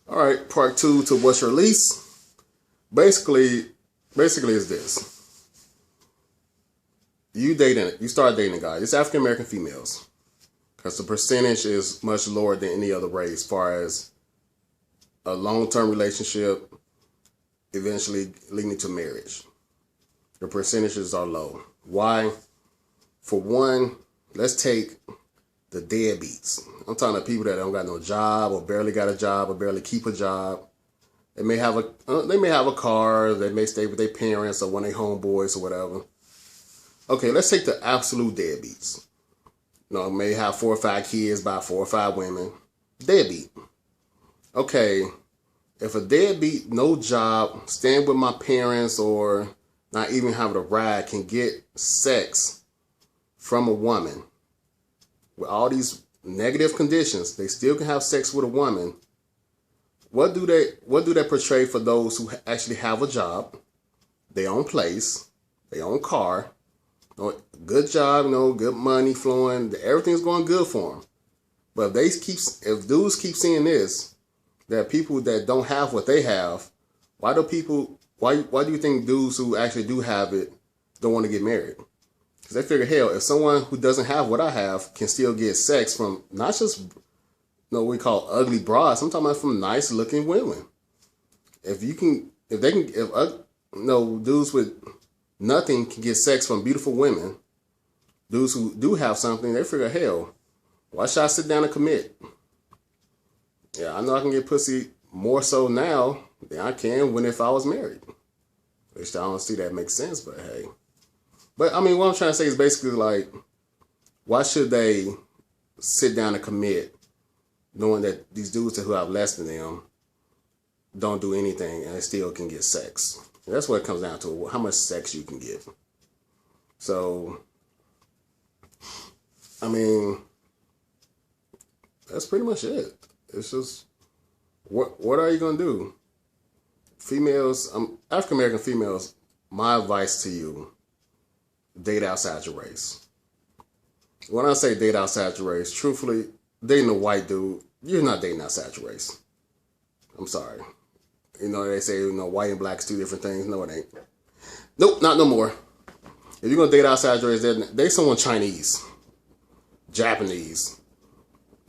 All right, part two to what's your lease. Basically, is this: you start dating a guy. It's African American females because the percentage is much lower than any other race, as far as a long-term relationship eventually leading to marriage. The percentages are low. Why? For one, let's take the deadbeats. I'm talking to people that don't got no job or barely got a job or barely keep a job. They may have a car. They may stay with their parents or one of their homeboys or whatever. Okay, let's take the absolute deadbeats. May have 4 or 5 kids by 4 or 5 women. Deadbeat. Okay, if a deadbeat, no job, staying with my parents or not even having a ride can get sex from a woman with all these negative conditions, they still can have sex with a woman. What do they portray for those who actually have a job, their own place, their own car, good job, good money flowing, everything's going good for them. But if dudes keep seeing this, that people that don't have what they have, why do you think dudes who actually do have it don't want to get married? Because they figure, hell, if someone who doesn't have what I have can still get sex from not just what we call ugly broads, I'm talking about from nice looking women. If dudes with nothing can get sex from beautiful women, dudes who do have something, they figure, hell, why should I sit down and commit? Yeah, I know I can get pussy more so now than I can when if I was married. Which I don't see that makes sense, but hey. But I mean, what I'm trying to say is basically like, why should they sit down and commit knowing that these dudes who have less than them don't do anything and they still can get sex? And that's what it comes down to, how much sex you can get. So, I mean, that's pretty much it. It's just, what are you going to do? Females, African American females, my advice to you, date outside your race. When I say date outside your race, truthfully, dating a white dude, you're not dating outside your race. I'm sorry. They say, white and black is 2 different things. No, it ain't. Nope, not no more. If you're going to date outside your race, date someone Chinese, Japanese.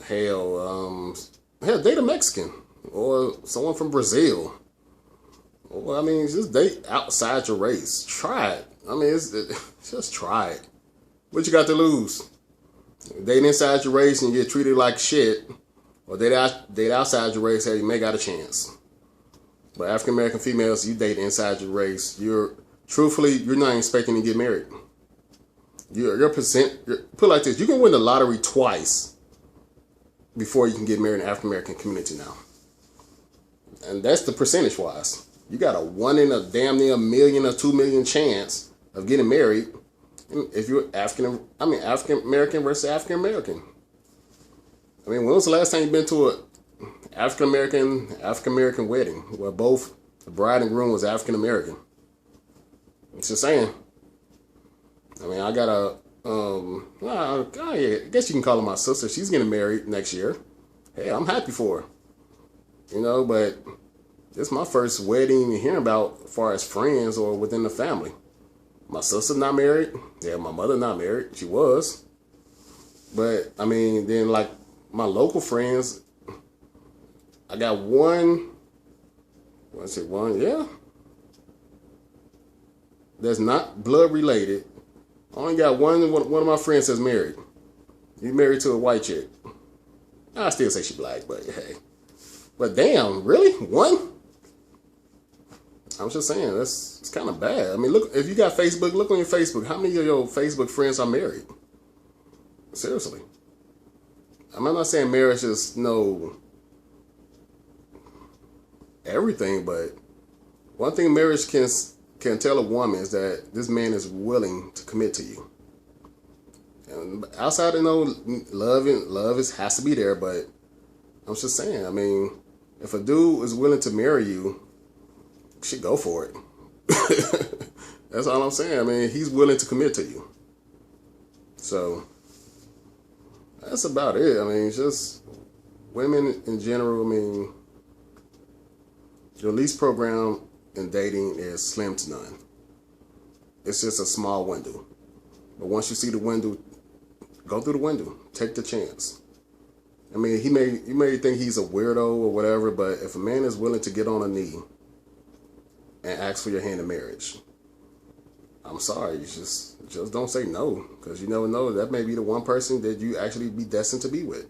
Hell, date a Mexican or someone from Brazil. Well, I mean, just date outside your race. Try it. I mean, just try it. What you got to lose? Date inside your race and you get treated like shit, or date outside your race, hey, you may got a chance. But African American females, you date inside your race, you're not expecting to get married. Put it like this: you can win the lottery twice before you can get married in the African American community now, and that's the percentage wise. You got a 1 in a damn near 1 million or 2 million chance of getting married if you're African American versus African American. I mean, when was the last time you've been to a African American wedding where both the bride and groom was African American? It's just saying. I mean, I got I guess you can call her my sister. She's getting married next year. Hey, I'm happy for her. But this is my first wedding you're hearing about as far as friends or within the family. My sister's not married. Yeah, my mother not married. She was. But, I mean, then like my local friends, I got one, yeah. That's not blood related. I only got one of my friends that's married. He's married to a white chick. I still say she black, but hey. But damn, really? One? I'm just saying, it's kind of bad. I mean, look, if you got Facebook, look on your Facebook. How many of your Facebook friends are married? Seriously. I'm not saying marriage is everything, but one thing marriage can tell a woman is that this man is willing to commit to you. And outside of love has to be there, but I'm just saying, I mean, if a dude is willing to marry you, should go for it. That's all I'm saying. I mean, he's willing to commit to you. So that's about it. I mean, it's just women in general. I mean, Your lease program in dating is slim to none. It's just a small window. But once you see the window, go through the window. Take the chance. I mean, you may think he's a weirdo or whatever, but if a man is willing to get on a knee and ask for your hand in marriage, I'm sorry, you just don't say no, because you never know, that may be the one person that you actually be destined to be with.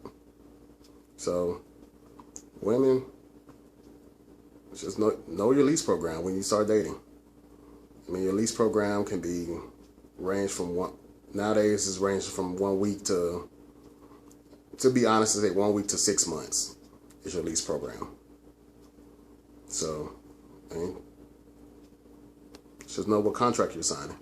So, women, just know your lease program when you start dating. I mean, your lease program can be range from nowadays is ranging from 1 week to be honest, I say 1 week to 6 months is your lease program. So, I mean, just know what contract you're signing.